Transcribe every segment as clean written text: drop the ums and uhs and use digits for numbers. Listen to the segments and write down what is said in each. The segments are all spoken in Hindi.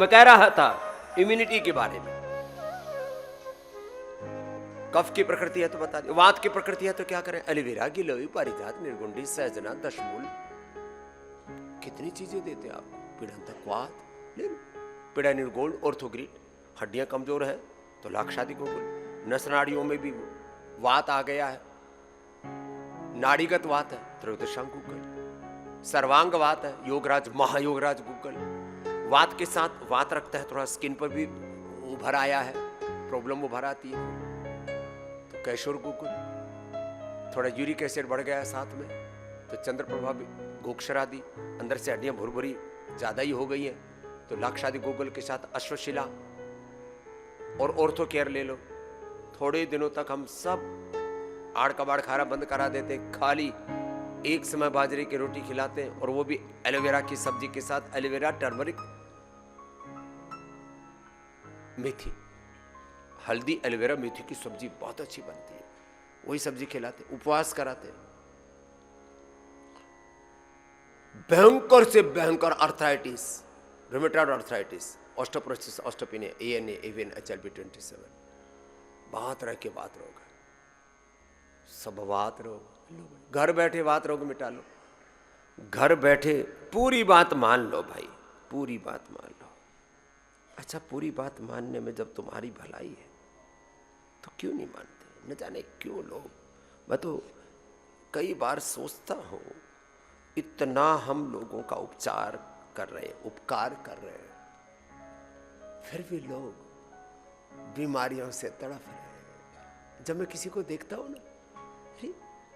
मैं कह रहा था इम्यूनिटी के बारे में। कफ की प्रकृति है तो बता दी, वात की प्रकृति है तो क्या करें? एलोवेरा, गिलोई, पारिजात, निर्गुंडी, सहजना, दशमूल, कितनी चीजें देते हैं आपको। पीड़ांतक वात ले लो, पीड़ा निर्गोल, ऑर्थोग्रिड। हड्डियां कमजोर है तो लाक्षादि गोकुल। नस नाड़ियों में भी वात आ गया है, नाड़ीगत वात है त्रयोदशांग गूगल। सर्वांग वात है योगराज, महायोगराज गूगल। वात के साथ वात रखता है, थोड़ा स्किन पर भी उभर आया है, प्रॉब्लम उभर आती है तो कैशोर गूगल। थोड़ा यूरिक एसिड बढ़ गया है साथ में तो चंद्रप्रभा भी, गोक्षरादि, अंदर से हड्डियां भुरभुरी ज्यादा ही हो गई है तो लाक्षादि गूगल के साथ अश्वशिला और ऑर्थो केयर ले लो। थोड़े दिनों तक हम सब आड़ कबाड़ खाना बंद करा देते, खाली एक समय बाजरे की रोटी खिलाते हैं और वो भी एलोवेरा की सब्जी के साथ। एलोवेरा, टर्मरिक, मेथी, हल्दी, एलोवेरा, मेथी की सब्जी बहुत अच्छी बनती है, वही सब्जी खिलाते, उपवास कराते। भयंकर से भयंकर arthritis, rheumatoid arthritis, osteoporosis, osteopenia, ANA, AVN, HLB27, बहुत तरह के वात रोग है, सब वात रोग। घर बैठे वात रोग मिटा लो, घर बैठे पूरी बात मान लो भाई, पूरी बात मान लो। अच्छा, पूरी बात मानने में जब तुम्हारी भलाई है तो क्यों नहीं मानते? न जाने क्यों लोग। मैं तो कई बार सोचता हूं, इतना हम लोगों का उपचार कर रहे हैं, उपकार कर रहे हैं, फिर भी लोग बीमारियों से तड़प रहे हैं। जब मैं किसी को देखता हूं ना,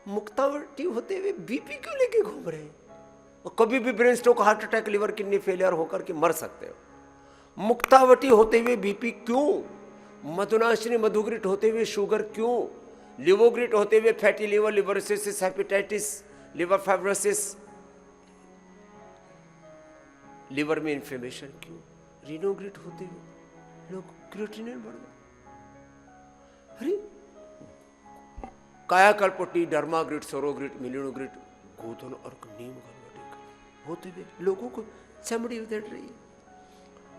मुक्तावटी होते हुए बीपी क्यों लेके घूम रहे हैं? और कभी भी brain stroke, heart attack, liver kidney failure होकर के मर सकते हो। मुक्तावटी होते हुए बीपी क्यों? मधुनाशिनी, मधुग्रिट होते हुए शुगर क्यों? लिवोग्रिट होते हुए फैटी लिवर, लिवरोसिस, हेपेटाइटिस, लिवर फाइब्रोसिस, लिवर में इन्फ्लेमेशन क्यों? रिनोग्रिट होते हुए लोग क्रिएटिनिन बढ़ गए। अरे कायाकल्पटी, डर्माग्रिट, सोरोग्रिट, मिलिनोग्रिट, गोधन और नीम गलवटिक होते हुए लोगों को चमड़ी उधड़ रही है,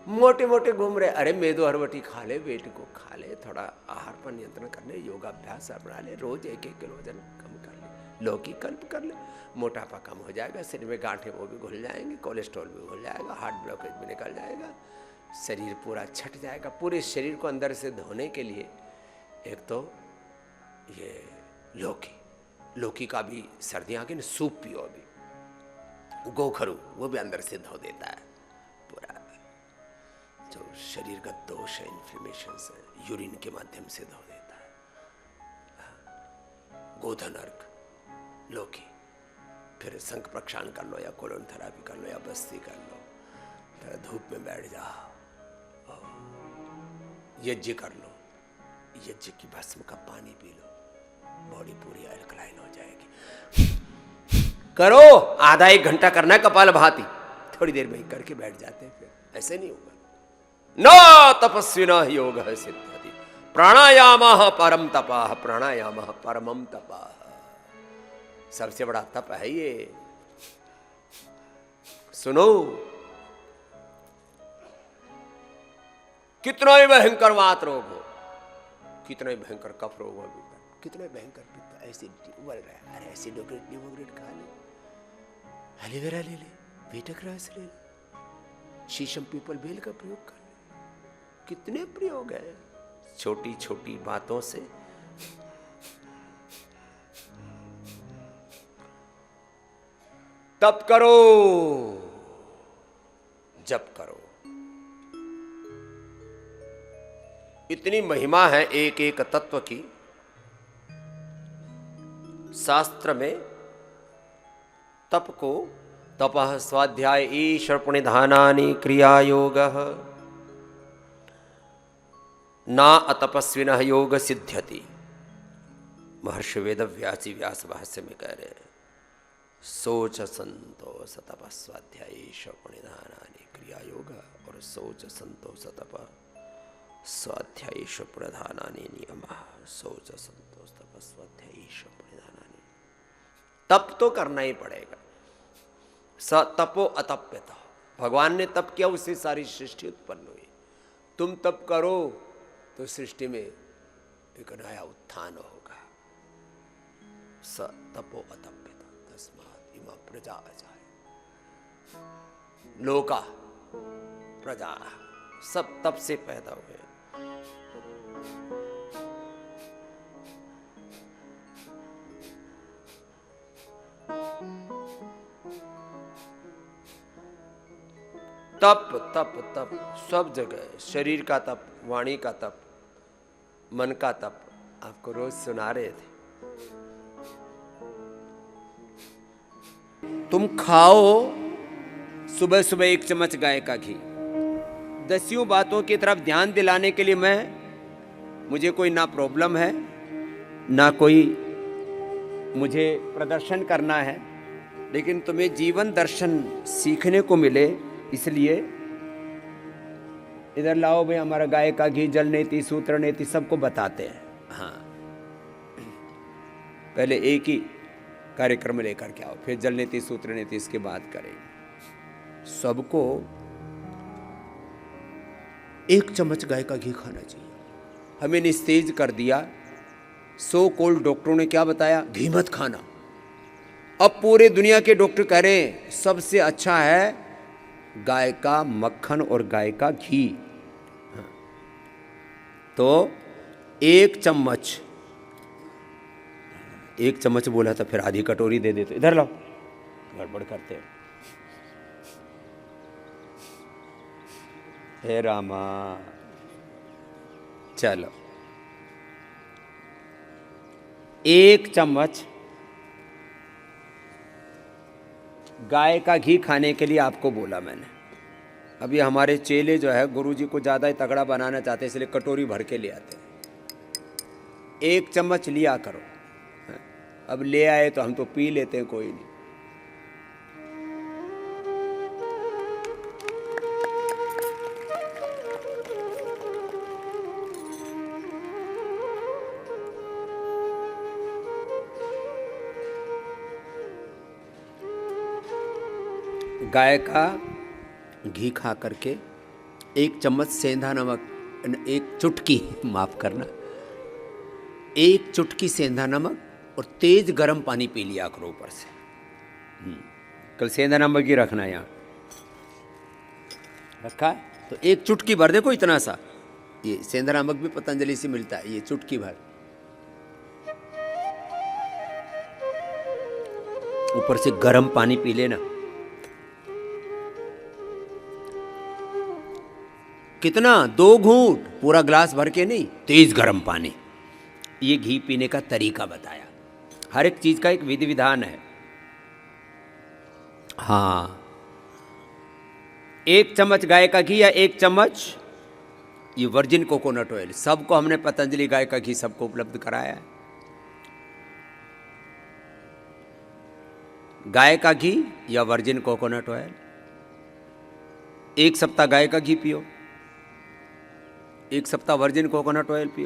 मोटे मोटे घूम रहे। अरे मेदो हरवटी खा ले, वेट को खा ले, थोड़ा आहार पर नियंत्रण कर ले, योगाभ्यास अपना ले, रोज 1-1 किलो वजन कम कर ले, लौकी कल्प कर ले, मोटापा कम हो जाएगा, शरीर में गांठें वो भी घुल जाएंगे, कोलेस्ट्रॉल भी घुल जाएगा, हार्ट ब्लॉकेज भी निकल जाएगा, शरीर पूरा छट जाएगा। पूरे शरीर को अंदर से धोने के लिए एक तो ये लौकी, लौकी का भी सर्दियाँ के ना सूप पियो, अभी गोखरू वो भी अंदर से धो देता है पूरा जो शरीर का दोष है, इन्फ्लेमेशन से, यूरिन के माध्यम से धो देता है। गोधन अर्क, लौकी, फिर शंख प्रक्षालन कर लो या कोलोन थेरापी कर लो या बस्ती कर लो, फिर धूप में बैठ जाओ, यज्ञ कर लो, यज्ञ की भस्म का पानी पी लो, बॉडी पूरी अल्कलाइन हो जाएगी। करो, आधा 1 घंटा करना है कपाल भाती, थोड़ी देर में ही करके बैठ जाते हैं, फिर ऐसे नहीं होगा। न तपस्विना योग सिद्धति, प्राणायाम परम तपा, प्राणायाम परमम तपा, सबसे बड़ा तप है ये। सुनो, कितना ही भयंकर वात रोग हो, कितना ही भयंकर कफ रोग हो, कितना भयंकर पित्त, एसिडिटी उबल रहा है, अरे एसिडोग्रेट, लिवोग्रेट खा ले, एलोवेरा ले ले, बीटक रस ले ले, शीशम पीपल बेल का प्रयोग कर ले। कितने प्रयोग है छोटी छोटी बातों से। तप करो, जप करो, इतनी महिमा है एक एक तत्व की। शास्त्र में तप को तपः स्वाध्याय ईश्वर पुण्यधानानि क्रिया योग ना अतपस्विनः योग सिद्ध्यति। महर्षि वेद व्यासी व्यास भाष्य में कह रहे हैं, सोच संतोष तप स्वाध्याय ईश्वर पुण्यधानानि क्रिया योग, और सोच संतोष तप स्वाध्याय ईश्वर पुण्यधानानि नियम, सोच संतोष तप स्वाध्याय ईश्वर पुण्यधानानि। तप तो करना ही पड़ेगा, स तपो अतप्यत, भगवान ने तप किया, उससे सारी सृष्टि उत्पन्न हुई। तुम तप करो तो सृष्टि में एक नया उत्थान होगा। स तपो अतप्यता तस्मात् इमा प्रजा अजाय। लोका प्रजा सब तप से पैदा हुए। तप तप तप सब जगह, शरीर का तप, वाणी का तप, मन का तप, आपको रोज सुना रहे थे। तुम खाओ सुबह सुबह 1 चम्मच गाय का घी। 10 बातों की तरफ ध्यान दिलाने के लिए मुझे कोई ना प्रॉब्लम है, ना कोई मुझे प्रदर्शन करना है, लेकिन तुम्हें जीवन दर्शन सीखने को मिले, इसलिए इधर लाओ भाई। हमारा गाय का घी, जल नीति, सूत्र नीति सबको बताते हैं। हाँ, पहले एक ही कार्यक्रम लेकर के आओ, फिर जल नीति, सूत्र नीति इसके बाद करेंगे। सबको 1 चम्मच गाय का घी खाना चाहिए। हमें निस्तेज कर दिया। सो कॉल्ड डॉक्टरों ने क्या बताया? घी मत खाना। अब पूरे दुनिया के डॉक्टर कह रहे हैं सबसे अच्छा है गाय का मक्खन और गाय का घी। तो 1 चम्मच, 1 चम्मच बोला था, फिर आधी कटोरी दे देते। इधर लाओ, गड़बड़ करते हैं। हे रामा, चलो 1 चम्मच गाय का घी खाने के लिए आपको बोला मैंने। अभी हमारे चेले जो है गुरुजी को ज़्यादा ही तगड़ा बनाना चाहते हैं, इसलिए कटोरी भर के ले आते हैं। 1 चम्मच लिया करो। अब ले आए तो हम तो पी लेते हैं, कोई नहीं। गाय का घी खा करके 1 चम्मच सेंधा नमक, 1 चुटकी, माफ करना, 1 चुटकी सेंधा नमक और तेज गर्म पानी पी लिया करो ऊपर से। कल सेंधा नमक ही रखना है, यहाँ रखा है तो 1 चुटकी भर, देखो इतना सा। ये सेंधा नमक भी पतंजलि से मिलता है, ये चुटकी भर ऊपर से गर्म पानी पी लेना। कितना? 2 घूंट, पूरा ग्लास भर के नहीं, तेज गर्म पानी। ये घी पीने का तरीका बताया। हर एक चीज का एक विधि विधान है। हाँ, 1 चम्मच गाय का घी या 1 चम्मच ये वर्जिन कोकोनट ऑयल, सबको हमने पतंजलि गाय का घी सबको उपलब्ध कराया है। गाय का घी या वर्जिन कोकोनट ऑयल, 1 सप्ताह गाय का घी पियो, 1 सप्ताह वर्जिन कोकोनट ऑयल पियो।